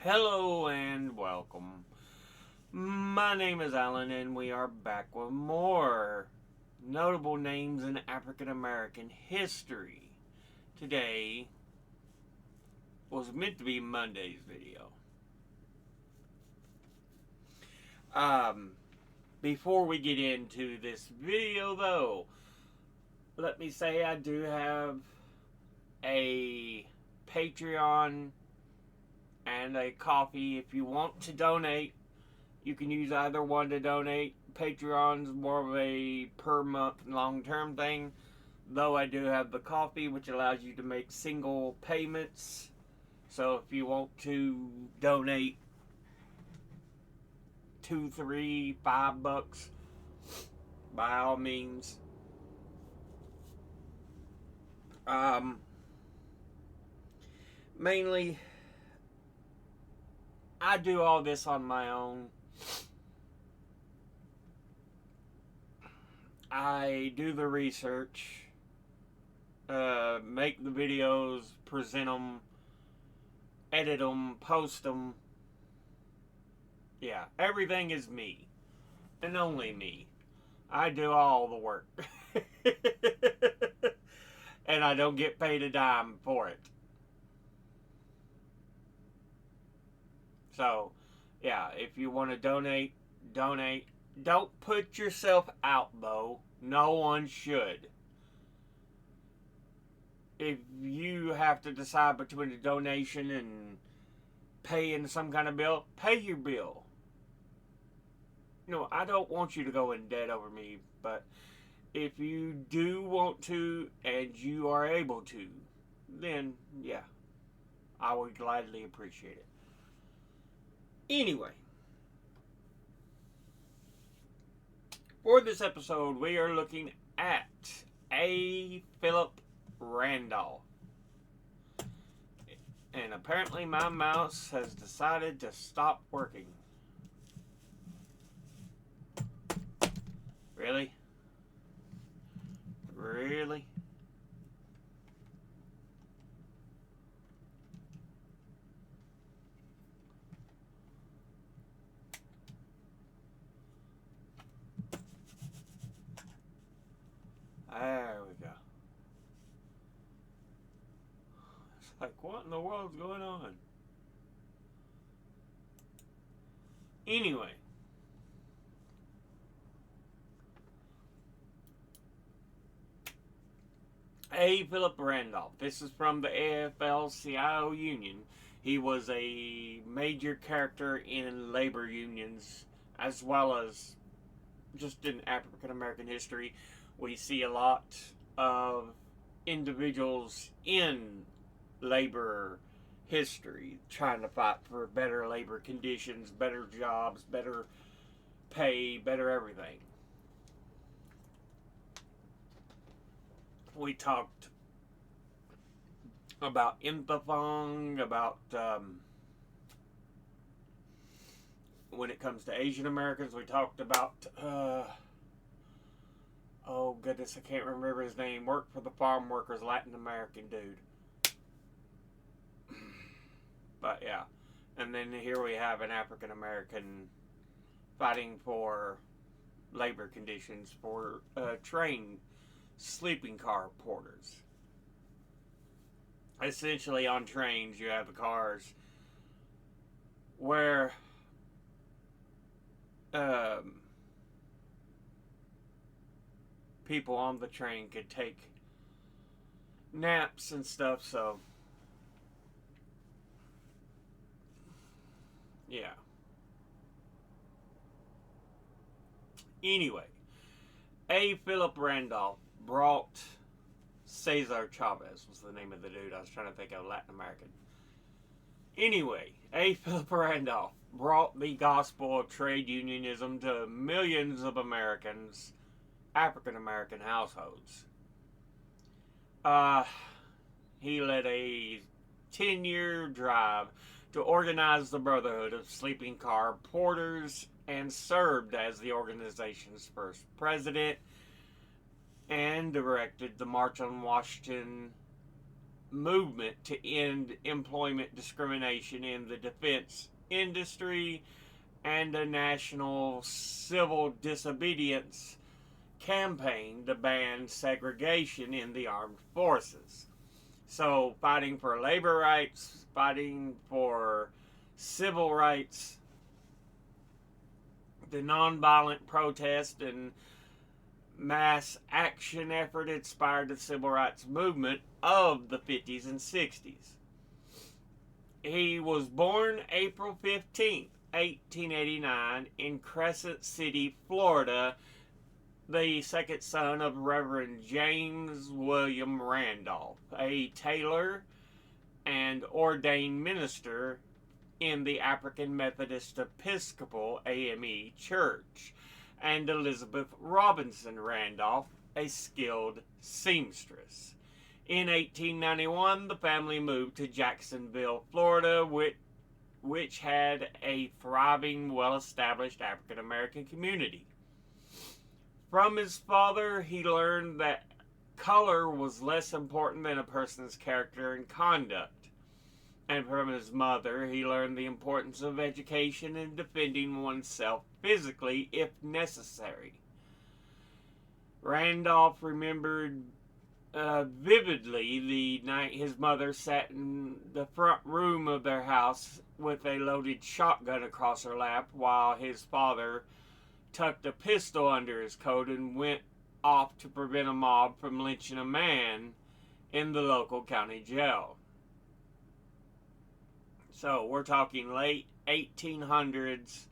Hello and welcome. My name is Alan, and we are back with more notable names in African American history. Today was meant to be Monday's video. Um, Before we get into this video, though, let me say I do have a Patreon and a coffee. If you want to donate, you can use either one to donate. Patreon's more of a per month long term thing, though I do have the coffee, which allows you to make single payments. So if you want to donate $2, $3, $5, by all means. Um, Mainly, I do all this on my own. I do the research, make the videos, present them, edit them, post them. Yeah, everything is me, and only me. I do all the work. And I don't get paid a dime for it. So, yeah, if you want to donate, donate. Don't put yourself out, though. No one should. If you have to decide between a donation and paying some kind of bill, pay your bill. I don't want you to go in debt over me, but if you do want to and you are able to, then yeah, I would gladly appreciate it. Anyway, for this episode, we are looking at A. Philip Randolph. And apparently my mouse has decided to stop working. Really? Really? There we go. It's like, what in the world's going on? Anyway. A. Philip Randolph. This is from the AFL-CIO union. He was a major character in labor unions as well as just in African American history. We see a lot of individuals in labor history trying to fight for better labor conditions, better jobs, better pay, better everything. We talked about Imthafong, about when it comes to Asian Americans, we talked about oh goodness, I can't remember his name. Worked for the farm workers, Latin American dude. But yeah, and then here we have an African American fighting for labor conditions for train sleeping car porters. Essentially, on trains, you have the cars where people on the train could take naps and stuff, so yeah. Anyway, A. Philip Randolph brought Cesar Chavez was the name of the dude. I was trying to think of Latin American. Anyway, A. Philip Randolph brought the gospel of trade unionism to millions of Americans, African American households. He led a 10-year drive to organize the Brotherhood of Sleeping Car Porters and served as the organization's first president and directed the March on Washington movement to end employment discrimination in the defense industry and a national civil disobedience campaign to ban segregation in the armed forces. So, fighting for labor rights, fighting for civil rights, the nonviolent protest and mass action effort inspired the civil rights movement of the 50s and 60s. He was born April 15th, 1889, in Crescent City, Florida, the second son of Reverend James William Randolph, a tailor and ordained minister in the African Methodist Episcopal AME Church, and Elizabeth Robinson Randolph, a skilled seamstress. In 1891, the family moved to Jacksonville, Florida, which had a thriving, well-established African American community. From his father, he learned that color was less important than a person's character and conduct. And from his mother, he learned the importance of education and defending oneself physically if necessary. Randolph remembered vividly the night his mother sat in the front room of their house with a loaded shotgun across her lap while his father tucked a pistol under his coat and went off to prevent a mob from lynching a man in the local county jail. So we're talking late 1800s,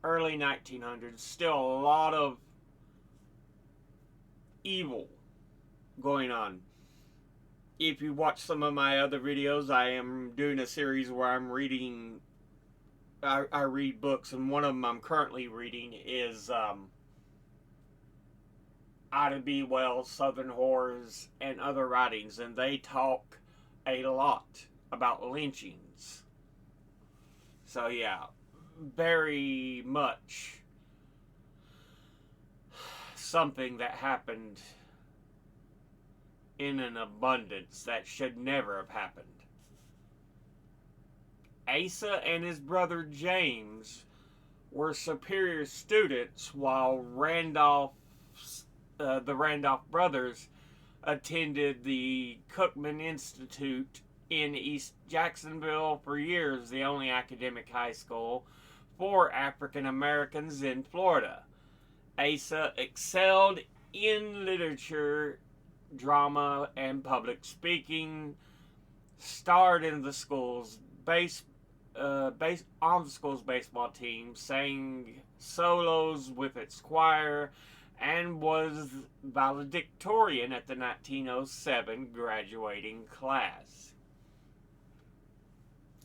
early 1900s, still a lot of evil going on. If you watch some of my other videos, I am doing a series where I'm reading, I read books, and one of them I'm currently reading is Ida B. Wells' Southern Horrors and Other Writings, and they talk a lot about lynchings. So yeah, very much something that happened in an abundance that should never have happened. Asa and his brother James were superior students, while the Randolph brothers attended the Cookman Institute in East Jacksonville for years, the only academic high school for African Americans in Florida. Asa excelled in literature, drama, and public speaking, starred in the school's on the school's baseball team, sang solos with its choir, and was valedictorian at the 1907 graduating class.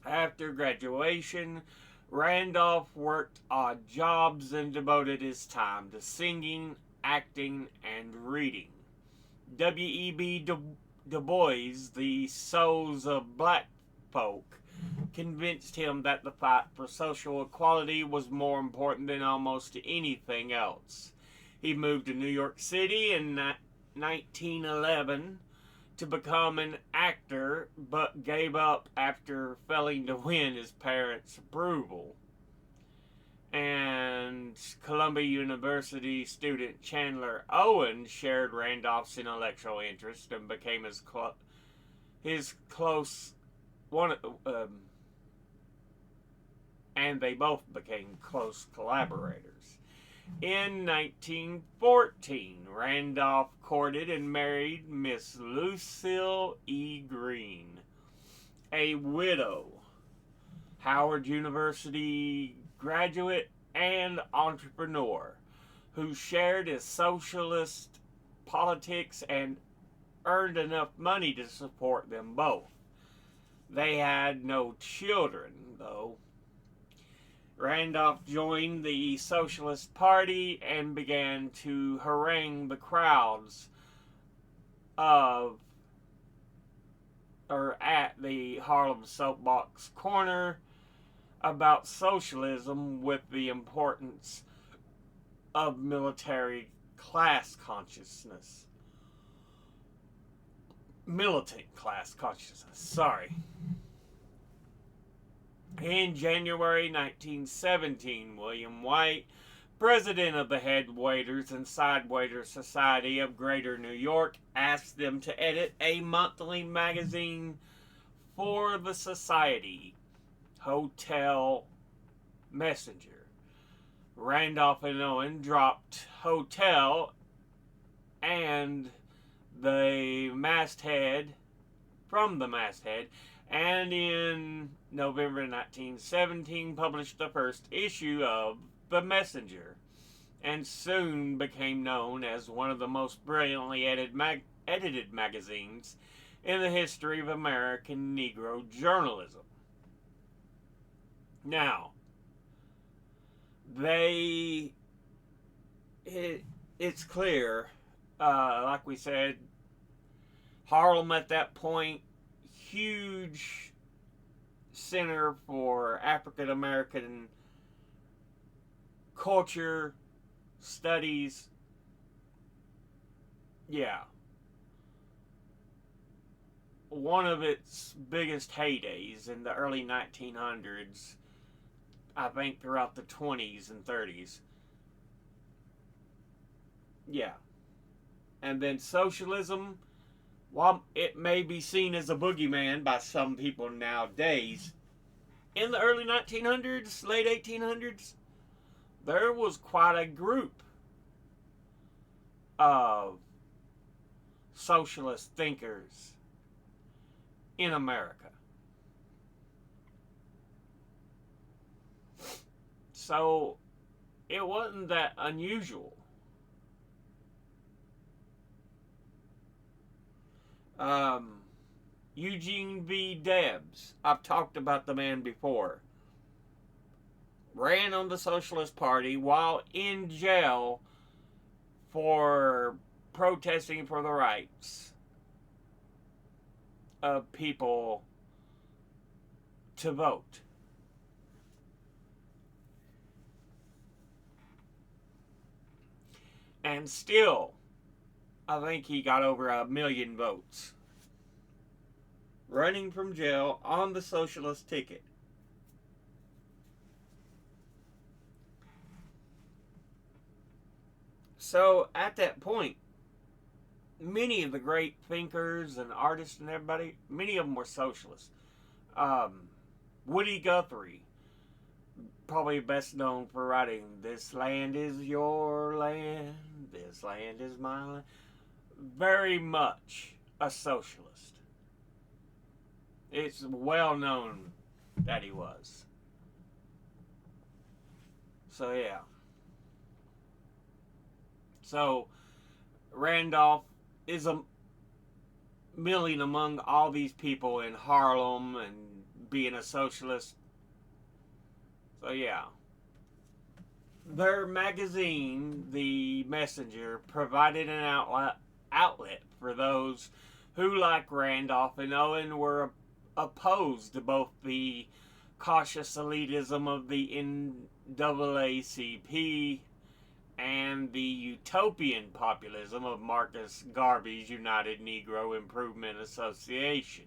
After graduation, Randolph worked odd jobs and devoted his time to singing, acting, and reading. W.E.B. Du Bois, the Souls of Black Folk, convinced him that the fight for social equality was more important than almost anything else. He moved to New York City in 1911 to become an actor, but gave up after failing to win his parents' approval. And Columbia University student Chandler Owen shared Randolph's intellectual interest and became and they both became close collaborators. In 1914, Randolph courted and married Miss Lucille E. Green, a widow, Howard University graduate and entrepreneur who shared his socialist politics and earned enough money to support them both. They had no children, though. Randolph joined the Socialist Party and began to harangue the crowds at the Harlem Soapbox Corner about socialism with the importance of military class consciousness. militant class consciousness. Sorry. In January 1917, William White, president of the Head Waiters and Side Waiters Society of Greater New York, asked them to edit a monthly magazine for the society, Hotel Messenger. Randolph and Owen dropped Hotel and the masthead from the masthead, and in November 1917 published the first issue of The Messenger, and soon became known as one of the most brilliantly edited magazines in the history of American Negro journalism. Now, it's clear, like we said, Harlem at that point, huge center for African American culture, studies. Yeah. One of its biggest heydays in the early 1900s, I think throughout the 20s and 30s. Yeah. And then socialism, while it may be seen as a boogeyman by some people nowadays, in the early 1900s, late 1800s, there was quite a group of socialist thinkers in America. So it wasn't that unusual. Eugene V. Debs, I've talked about the man before, ran on the Socialist Party while in jail for protesting for the rights of people to vote. And still, I think he got over 1 million votes. Running from jail on the socialist ticket. So, at that point, many of the great thinkers and artists and everybody, many of them were socialists. Woody Guthrie, probably best known for writing "This land is your land, this land is my land." Very much a socialist. It's well known that he was. So yeah. So Randolph is a milling among all these people in Harlem and being a socialist. So yeah. Their magazine, The Messenger, provided an outlet for those who, like Randolph and Owen, were opposed to both the cautious elitism of the NAACP and the utopian populism of Marcus Garvey's United Negro Improvement Association.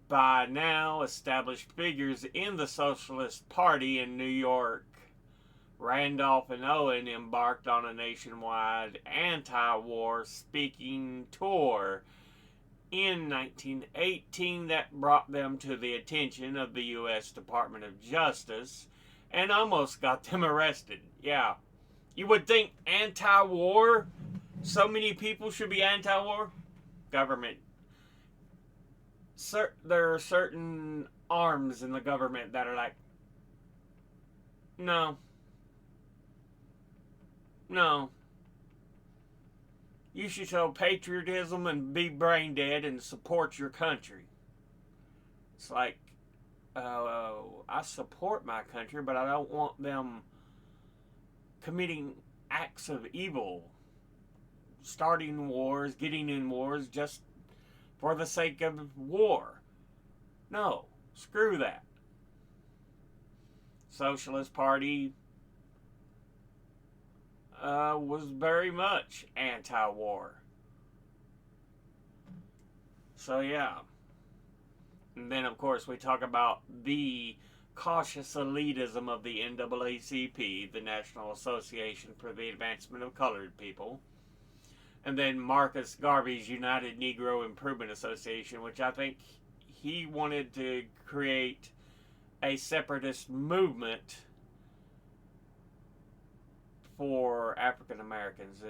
By now established figures in the Socialist Party in New York, Randolph and Owen embarked on a nationwide anti-war speaking tour in 1918 that brought them to the attention of the U.S. Department of Justice and almost got them arrested. Yeah. You would think anti-war? So many people should be anti-war? Government. There are certain arms in the government that are like, no. No. You should show patriotism and be brain dead and support your country. It's like, I support my country, but I don't want them committing acts of evil, starting wars, getting in wars just for the sake of war. No, screw that. Socialist Party was very much anti-war. So yeah. And then, of course, we talk about the cautious elitism of the NAACP, the National Association for the Advancement of Colored People. And then Marcus Garvey's United Negro Improvement Association, which I think he wanted to create a separatist movement for African Americans.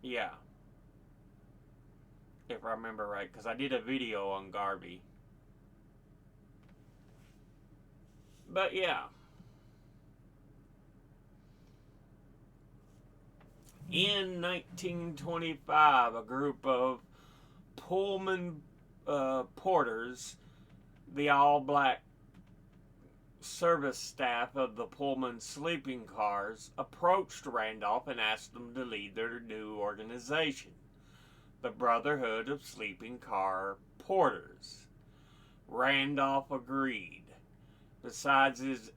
Yeah, if I remember right, because I did a video on Garvey. But yeah. In 1925, a group of Pullman porters, the all black service staff of the Pullman sleeping cars, approached Randolph and asked him to lead their new organization, the Brotherhood of Sleeping Car Porters. Randolph agreed. Besides his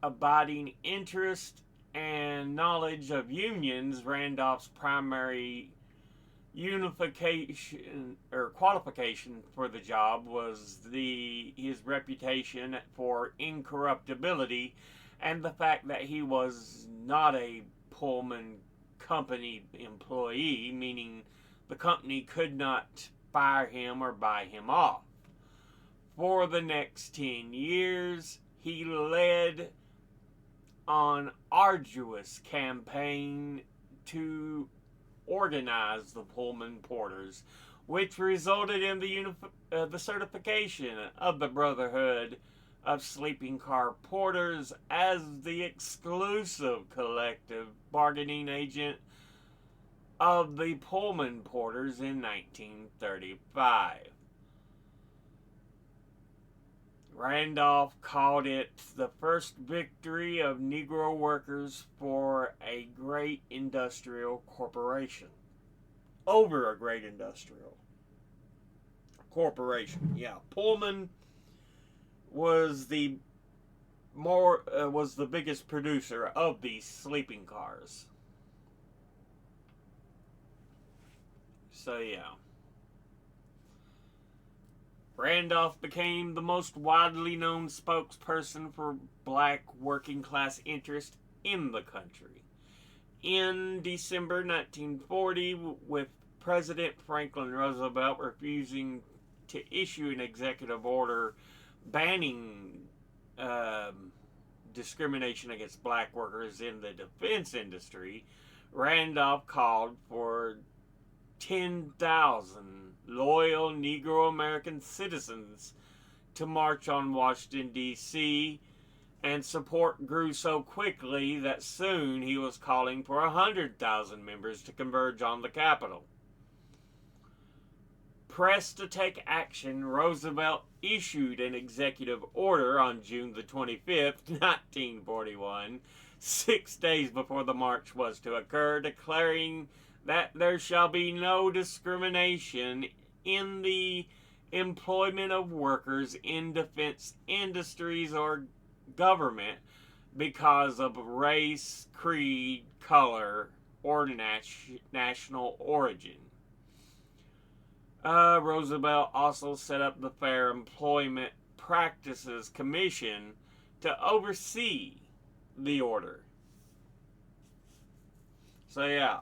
abiding interest and knowledge of unions, Randolph's primary unification or qualification for the job was his reputation for incorruptibility and the fact that he was not a Pullman company employee, meaning the company could not fire him or buy him off. For the next 10 years, he led an arduous campaign to organize the Pullman porters, which resulted in the certification of the Brotherhood of Sleeping Car Porters as the exclusive collective bargaining agent of the Pullman porters in 1935. Randolph called it the first victory of Negro workers for a great industrial corporation. Over a great industrial corporation. Yeah, Pullman was the biggest producer of these sleeping cars. So yeah. Randolph became the most widely known spokesperson for black working class interest in the country. In December 1940, with President Franklin Roosevelt refusing to issue an executive order banning discrimination against black workers in the defense industry, Randolph called for 10,000 loyal Negro American citizens to march on Washington, D.C., and support grew so quickly that soon he was calling for 100,000 members to converge on the Capitol. Pressed to take action, Roosevelt issued an executive order on June the 25th, 1941, 6 days before the march was to occur, declaring that there shall be no discrimination in the employment of workers in defense industries or government because of race, creed, color, or national origin. Roosevelt also set up the Fair Employment Practices Commission to oversee the order. So yeah,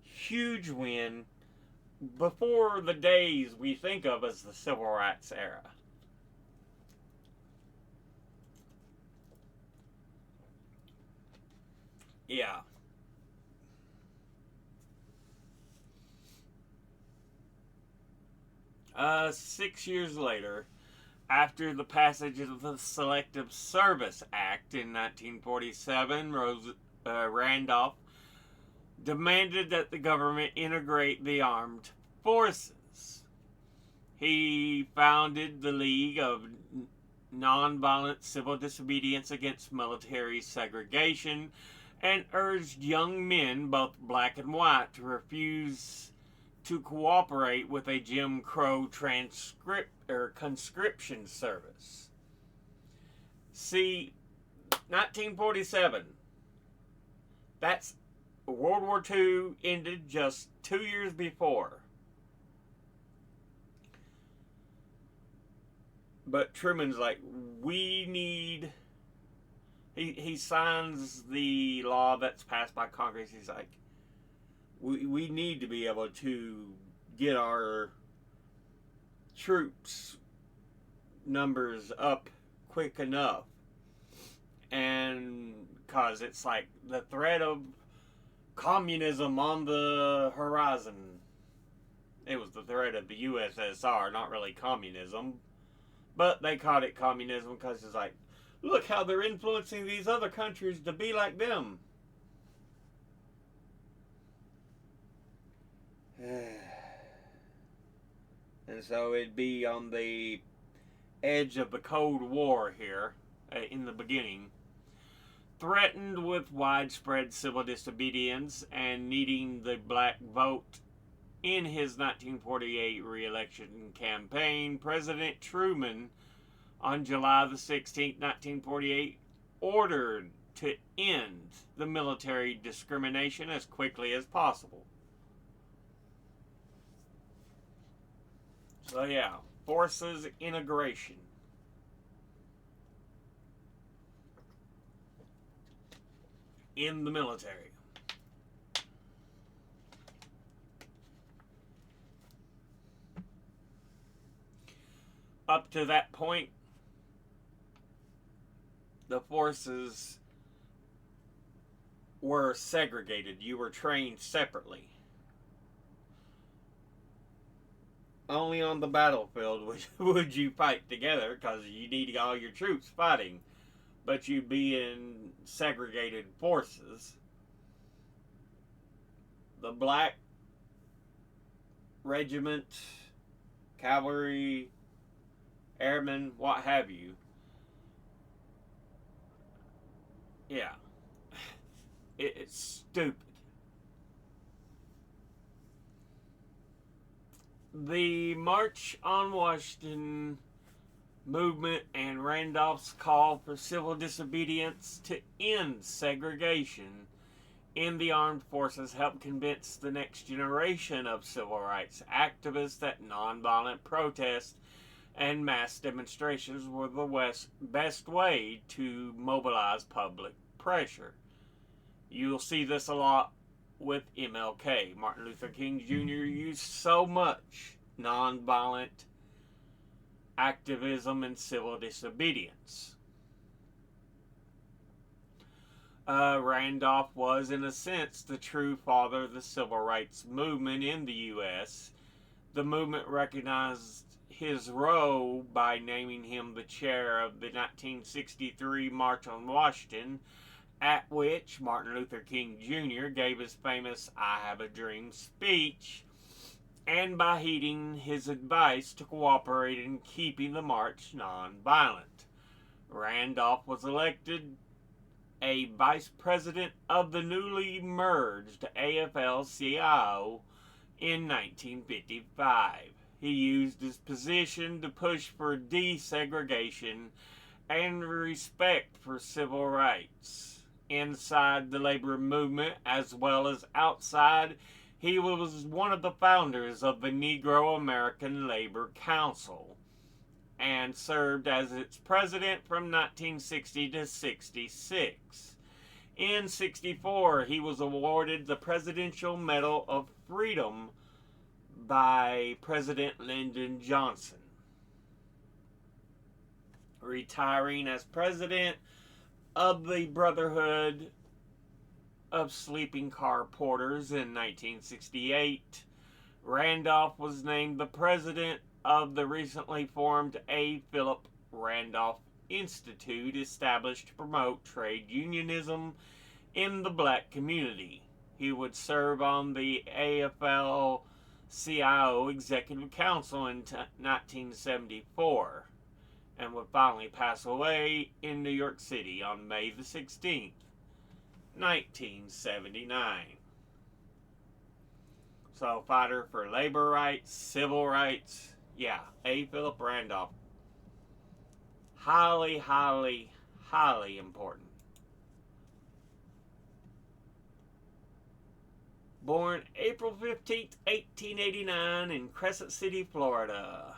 huge win before the days we think of as the Civil Rights era. Yeah. Six years later, after the passage of the Selective Service Act in 1947, Randolph demanded that the government integrate the armed forces. He founded the League of Nonviolent Civil Disobedience Against Military Segregation and urged young men, both black and white, to refuse to cooperate with a Jim Crow conscription service. See, 1947, that's World War II ended just 2 years before. But Truman's like, we need. He signs the law that's passed by Congress. He's like, we need to be able to get our troops numbers up quick enough. And because it's like the threat of communism on the horizon. It was the threat of the USSR, not really communism. But they called it communism because it's like, look how they're influencing these other countries to be like them. And so it'd be on the edge of the Cold War here in the beginning. Threatened with widespread civil disobedience and needing the black vote in his 1948 re-election campaign, President Truman, on July the 16th, 1948, ordered to end the military discrimination as quickly as possible. So yeah, forces integration. In the military. Up to that point, the forces were segregated. You were trained separately. Only on the battlefield would you fight together because you need all your troops fighting. But you'd be in segregated forces. The black regiment, cavalry, airmen, what have you. Yeah. It's stupid. The March on Washington movement and Randolph's call for civil disobedience to end segregation in the armed forces helped convince the next generation of civil rights activists that nonviolent protests and mass demonstrations were the best way to mobilize public pressure. You'll see this a lot with MLK. Martin Luther King Jr. used so much nonviolent activism and civil disobedience. Randolph was, in a sense, the true father of the civil rights movement in the U.S. The movement recognized his role by naming him the chair of the 1963 March on Washington, at which Martin Luther King Jr. gave his famous I Have a Dream speech, and by heeding his advice to cooperate in keeping the march nonviolent. Randolph was elected a vice president of the newly merged AFL-CIO in 1955. He used his position to push for desegregation and respect for civil rights. Inside the labor movement as well as outside, he was one of the founders of the Negro American Labor Council and served as its president from 1960 to 66. In 64, he was awarded the Presidential Medal of Freedom by President Lyndon Johnson. Retiring as president of the Brotherhood of Sleeping Car Porters in 1968, Randolph was named the president of the recently formed A. Philip Randolph Institute, established to promote trade unionism in the black community. He would serve on the AFL-CIO Executive Council in 1974 and would finally pass away in New York City on May the 16th, 1979. So, fighter for labor rights, civil rights, yeah, A. Philip Randolph. Highly, highly, highly important. Born April 15th, 1889 in Crescent City, Florida.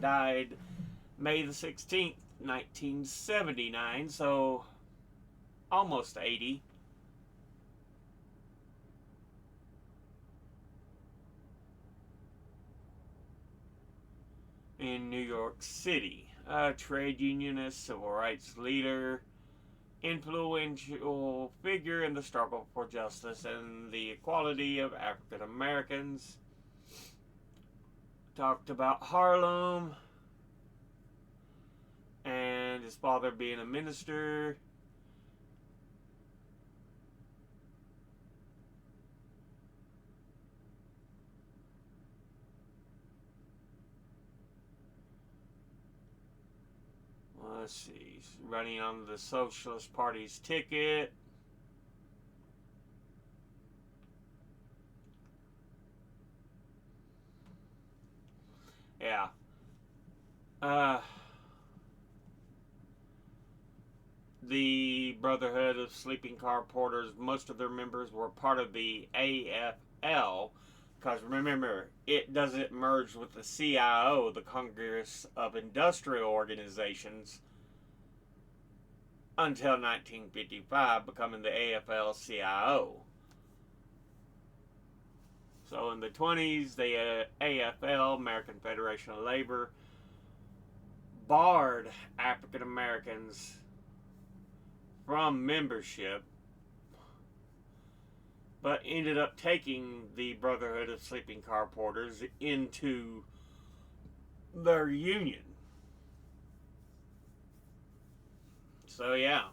Died May the 16th, 1979, so almost 80. In New York City. A trade unionist, civil rights leader, influential figure in the struggle for justice and the equality of African Americans. Talked about Harlem and his father being a minister. Let's see, running on the Socialist Party's ticket. Yeah. The Brotherhood of Sleeping Car Porters, most of their members were part of the AFL, because remember, it doesn't merge with the CIO, the Congress of Industrial Organizations, until 1955, becoming the AFL-CIO. So in the 20s, the AFL, American Federation of Labor, barred African Americans from membership, but ended up taking the Brotherhood of Sleeping Car Porters into their union. So, yeah.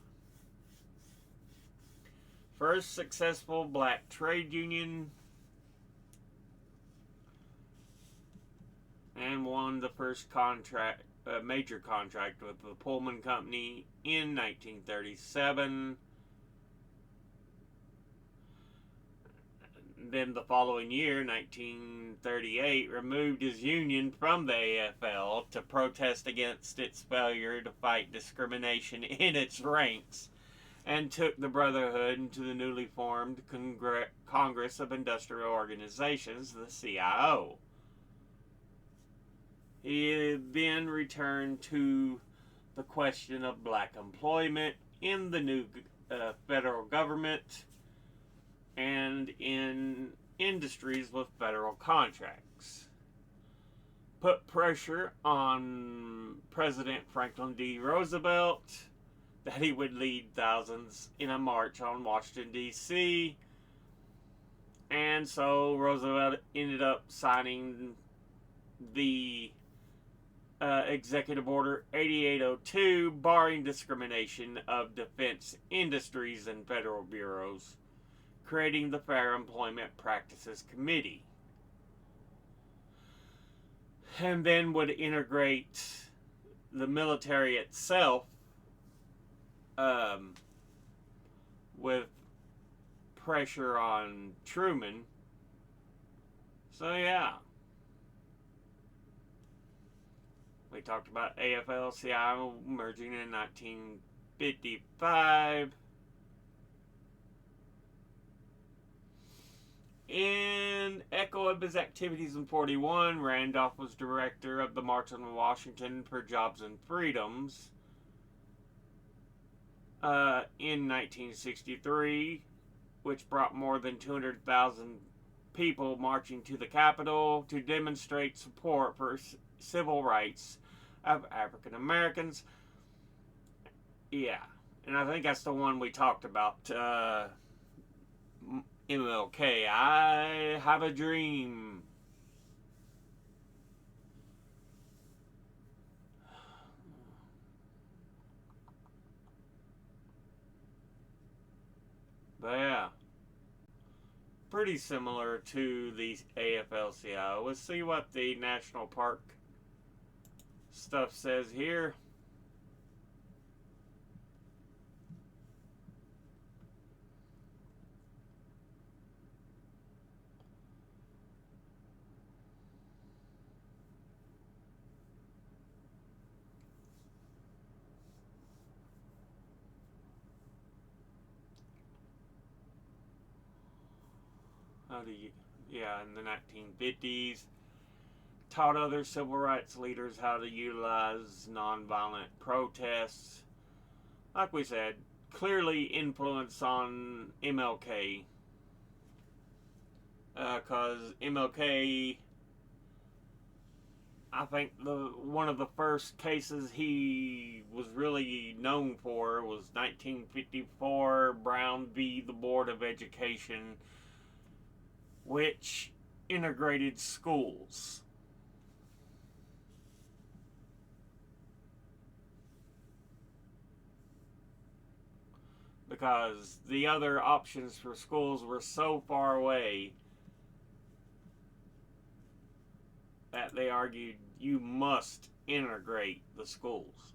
First successful black trade union, and won the first major contract with the Pullman Company in 1937. Then the following year, 1938, removed his union from the AFL to protest against its failure to fight discrimination in its ranks, and took the Brotherhood into the newly formed Congress of Industrial Organizations, the CIO. He then returned to the question of black employment in the new federal government and in industries with federal contracts. Put pressure on President Franklin D. Roosevelt that he would lead thousands in a march on Washington, D.C. And so Roosevelt ended up signing the Executive Order 8802, barring discrimination of defense industries and federal bureaus, creating the Fair Employment Practices Committee. And then would integrate the military itself with pressure on Truman. So, yeah. We talked about AFL-CIO merging in 1955. In echo of his activities in 41, Randolph was director of the March on Washington for Jobs and Freedoms. In 1963, which brought more than 200,000 people marching to the Capitol to demonstrate support for civil rights of African Americans. Yeah, and I think that's the one we talked about. MLK, I have a dream. But yeah, pretty similar to the AFL-CIO. Let's see what the national park stuff says here. How do you? Yeah, in the 1950s, taught other civil rights leaders how to utilize nonviolent protests. Like we said, clearly influence on MLK, because MLK, I think one of the first cases he was really known for was 1954 Brown v. the Board of Education, which integrated schools. Because the other options for schools were so far away that they argued you must integrate the schools.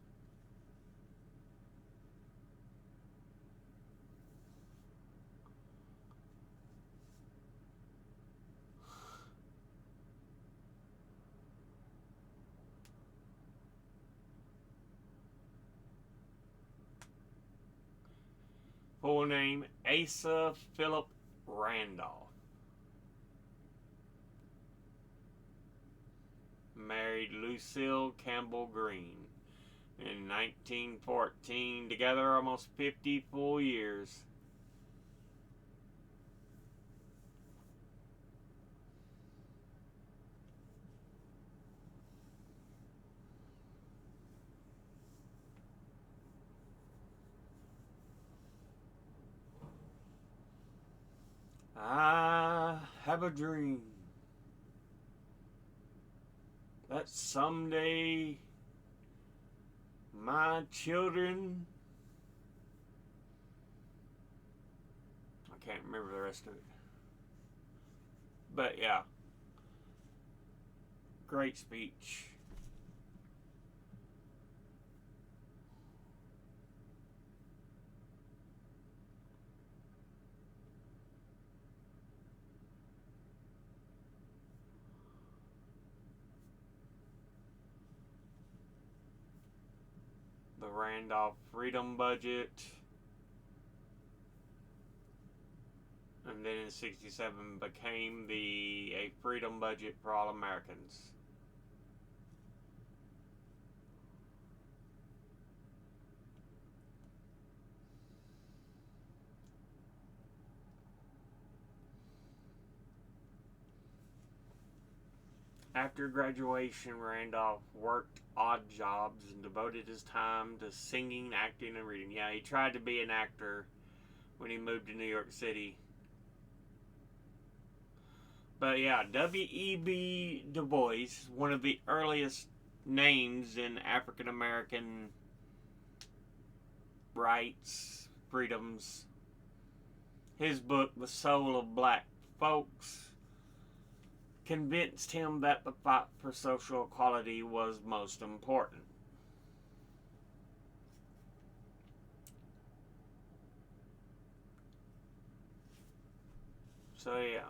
Full name, Asa Philip Randolph. Married Lucille Campbell Green in 1914. Together almost 50 full years. I have a dream that someday my children, I can't remember the rest of it, but yeah, great speech. The Randolph Freedom Budget, and then in '67 became a freedom budget for all Americans. After graduation, Randolph worked odd jobs and devoted his time to singing, acting, and reading. Yeah, he tried to be an actor when he moved to New York City. But yeah, W.E.B. Du Bois, one of the earliest names in African American rights, freedoms. His book, The Soul of Black Folks, convinced him that the fight for social equality was most important. So yeah.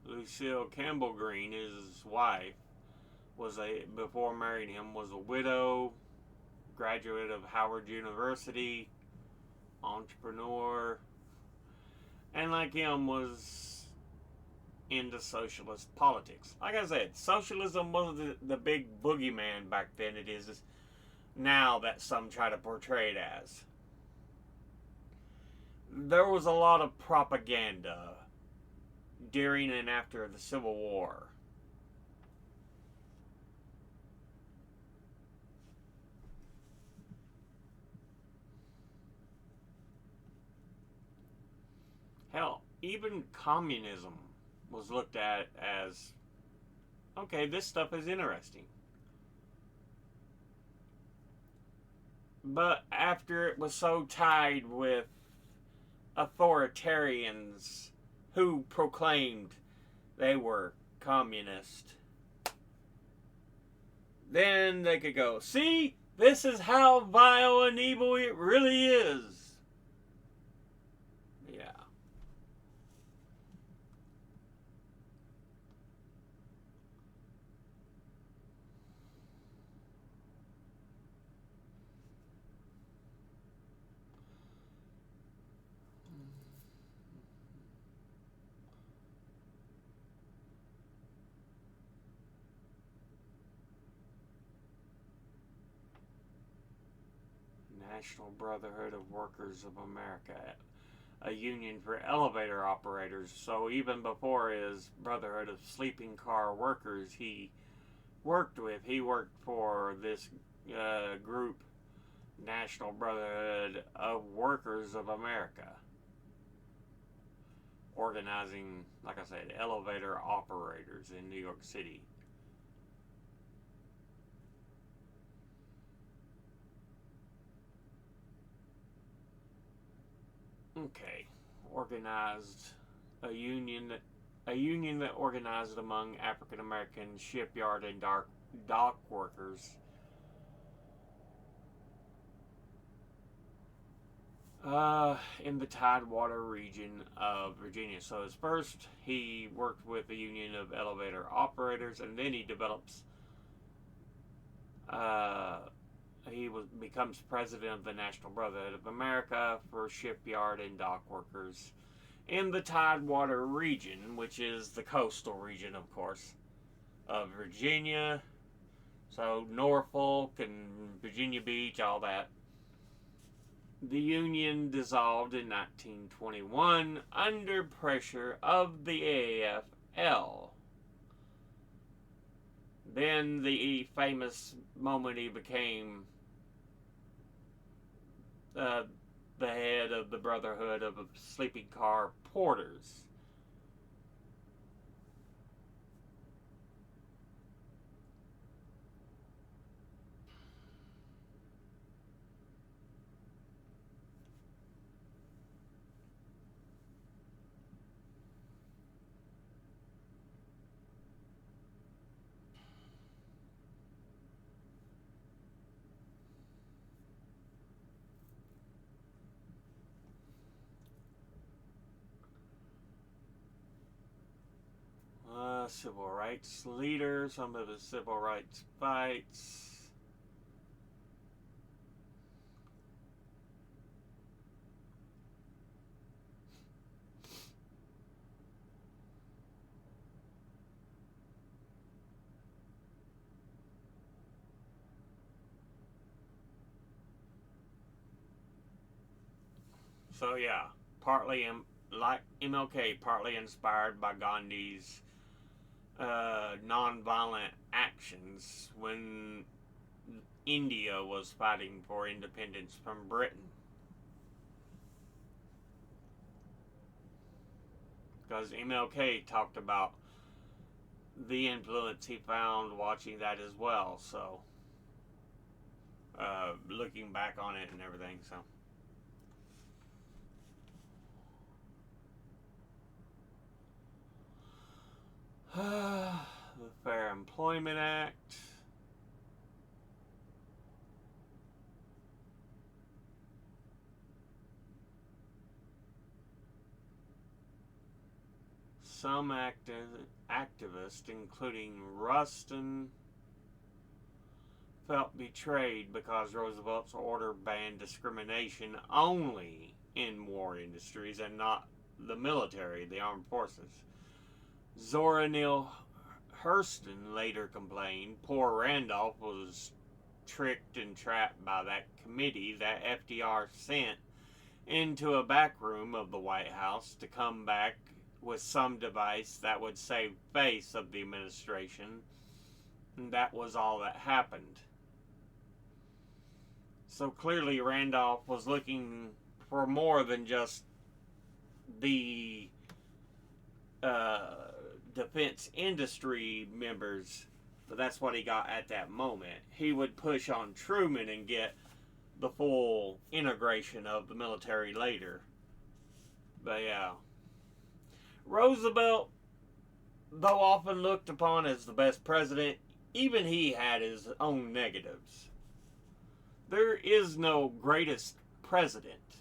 Lucille Campbell Green, his wife, before marrying him, was a widow, graduate of Howard University, entrepreneur, and like him was into socialist politics. Like I said, socialism wasn't the big boogeyman back then it is now that some try to portray it as. There was a lot of propaganda during and after the Civil War. Hell, even communism was looked at as, okay, this stuff is interesting. But after it was so tied with authoritarians who proclaimed they were communist, then they could go, see, this is how vile and evil it really is. Yeah. National Brotherhood of Workers of America, a union for elevator operators. So even before his Brotherhood of Sleeping Car Workers he worked for this group, National Brotherhood of Workers of America, organizing, like I said, elevator operators in New York City. Okay, organized a union that organized among African American shipyard and dock workers in the Tidewater region of Virginia. So at first he worked with the Union of Elevator Operators, and then he develops. Becomes president of the National Brotherhood of America for shipyard and dock workers in the Tidewater region, which is the coastal region, of course, of Virginia. So Norfolk and Virginia Beach, all that. The Union dissolved in 1921 under pressure of the AFL. Then the famous moment he became the head of the Brotherhood of Sleeping Car Porters. Civil rights leader, some of his civil rights fights. So yeah, partly like MLK, partly inspired by Gandhi's nonviolent actions when India was fighting for independence from Britain. Because MLK talked about the influence he found watching that as well. So, looking back on it and everything. So, the Fair Employment Act. Some activists, including Rustin, felt betrayed because Roosevelt's order banned discrimination only in war industries and not the military, the armed forces. Zora Neale Hurston later complained poor Randolph was tricked and trapped by that committee that FDR sent into a back room of the White House to come back with some device that would save face of the administration. And that was all that happened. So clearly Randolph was looking for more than just the defense industry members, but that's what he got at that moment. He would push on Truman and get the full integration of the military later. But yeah, Roosevelt, though often looked upon as the best president, even he had his own negatives. There is no greatest president.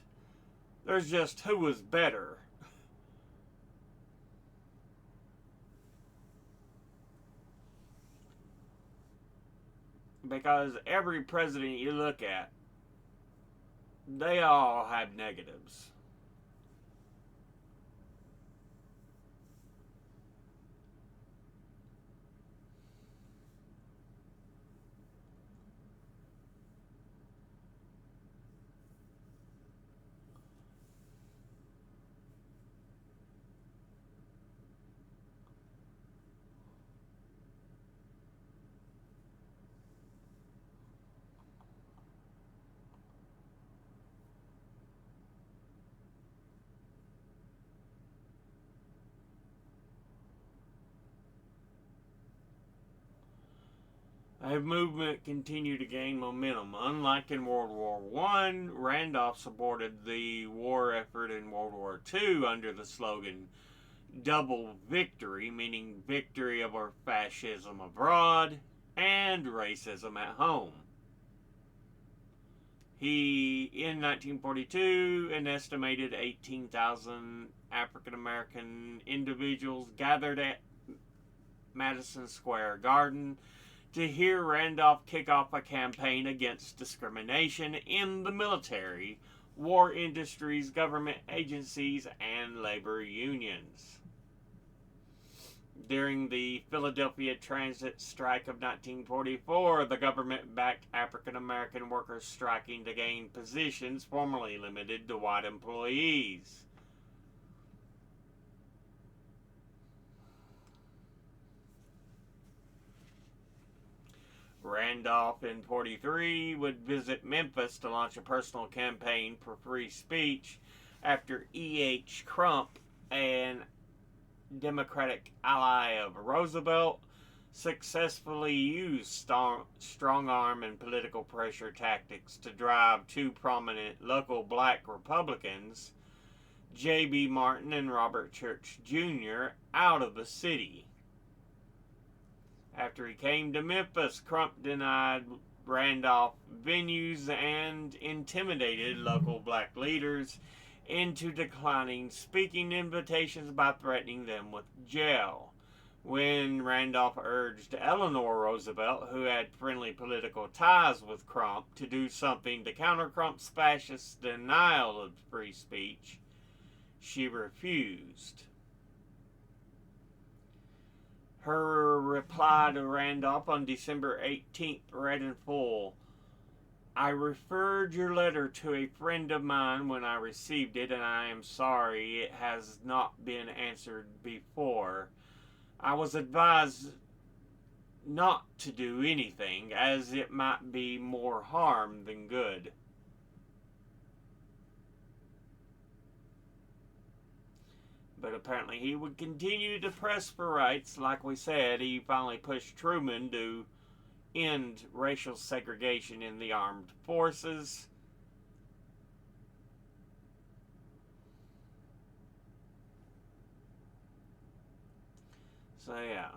There's just who was better. Because every president you look at, they all have negatives. A movement continued to gain momentum. Unlike in World War I, Randolph supported the war effort in World War II under the slogan double victory, meaning victory over fascism abroad and racism at home. In 1942, an estimated 18,000 African American individuals gathered at Madison Square Garden to hear Randolph kick off a campaign against discrimination in the military, war industries, government agencies, and labor unions. During the Philadelphia Transit Strike of 1944, the government backed African American workers striking to gain positions formerly limited to white employees. Randolph in 43 would visit Memphis to launch a personal campaign for free speech after E.H. Crump, an Democratic ally of Roosevelt, successfully used strong arm and political pressure tactics to drive two prominent local black Republicans, J.B. Martin and Robert Church Jr., out of the city. After he came to Memphis, Crump denied Randolph venues and intimidated local black leaders into declining speaking invitations by threatening them with jail. When Randolph urged Eleanor Roosevelt, who had friendly political ties with Crump, to do something to counter Crump's fascist denial of free speech, she refused. Her reply to Randolph on December 18th read in full, "I referred your letter to a friend of mine when I received it, and I am sorry it has not been answered before. I was advised not to do anything, as it might be more harm than good." But apparently he would continue to press for rights. Like we said, he finally pushed Truman to end racial segregation in the armed forces. So yeah.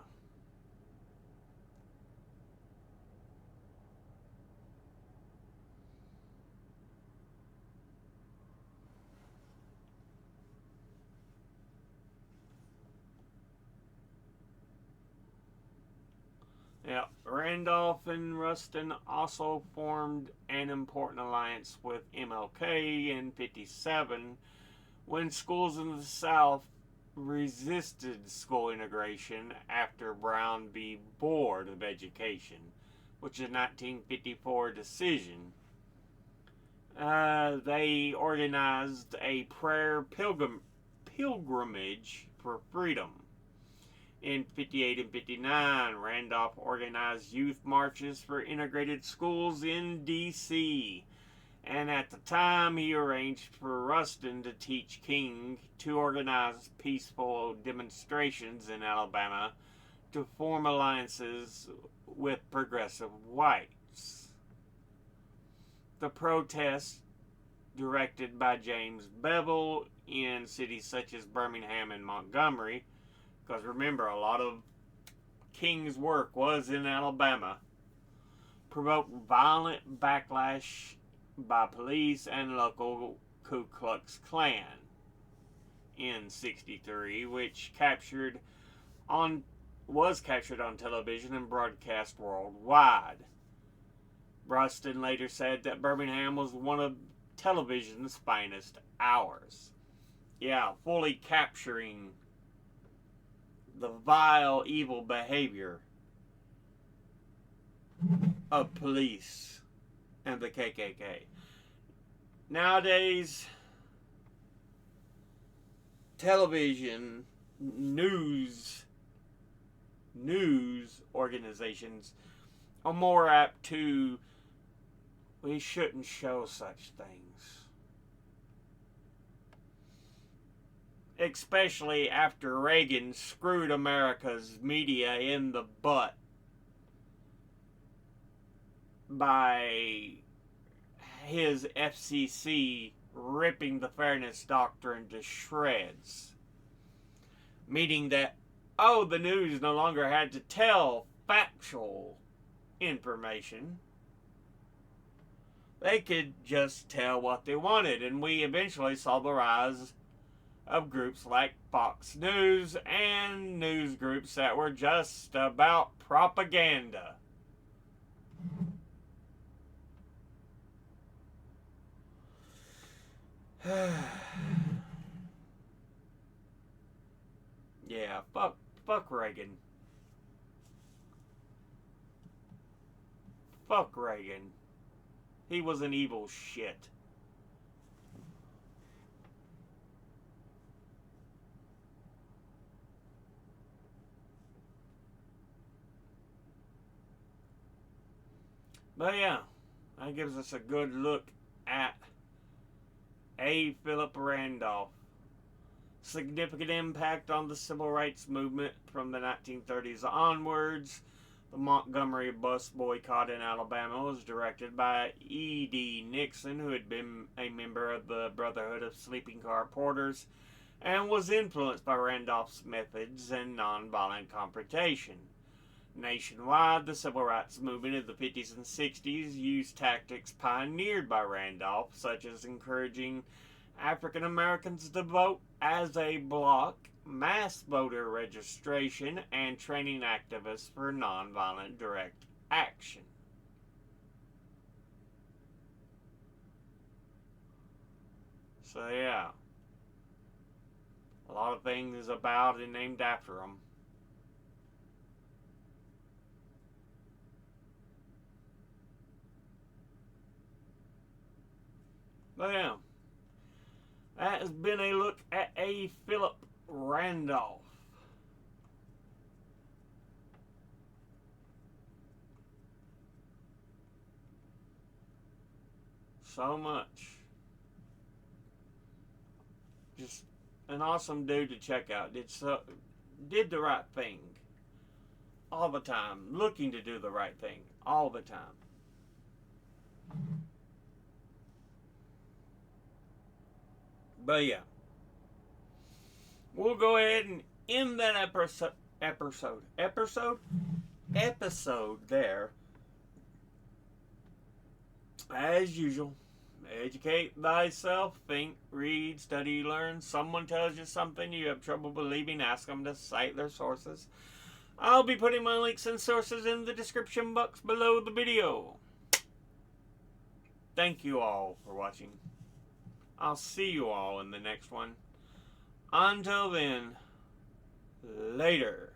Yeah, Randolph and Rustin also formed an important alliance with MLK in 57 when schools in the South resisted school integration after Brown v. Board of Education, which is a 1954 decision. They organized a prayer pilgrimage for freedom. In 58 and 59, Randolph organized youth marches for integrated schools in D.C. And at the time, he arranged for Rustin to teach King to organize peaceful demonstrations in Alabama to form alliances with progressive whites. The protests, directed by James Bevel in cities such as Birmingham and Montgomery, because remember, a lot of King's work was in Alabama, provoked violent backlash by police and local Ku Klux Klan in 63, which was captured on television and broadcast worldwide. Rustin later said that Birmingham was one of television's finest hours. Yeah, fully capturing the vile, evil behavior of police and the KKK. Nowadays, television, news organizations are more apt to, we shouldn't show such things. Especially after Reagan screwed America's media in the butt by his FCC ripping the fairness doctrine to shreds. Meaning that, oh, the news no longer had to tell factual information. They could just tell what they wanted. And we eventually saw the rise of groups like Fox News and news groups that were just about propaganda. Yeah, fuck Reagan. Fuck Reagan. He was an evil shit. But yeah, that gives us a good look at A. Philip Randolph. Significant impact on the civil rights movement from the 1930s onwards. The Montgomery bus boycott in Alabama was directed by E.D. Nixon, who had been a member of the Brotherhood of Sleeping Car Porters, and was influenced by Randolph's methods and nonviolent confrontation. Nationwide, the civil rights movement of the 50s and 60s used tactics pioneered by Randolph, such as encouraging African Americans to vote as a bloc, mass voter registration, and training activists for nonviolent direct action. So yeah, a lot of things about and named after them. But yeah, that has been a look at A. Philip Randolph. So much. Just an awesome dude to check out. Did the right thing all the time. Looking to do the right thing all the time. But yeah, we'll go ahead and end that episode there. As usual, educate thyself, think, read, study, learn. Someone tells you something you have trouble believing, ask them to cite their sources. I'll be putting my links and sources in the description box below the video. Thank you all for watching. I'll see you all in the next one. Until then, later.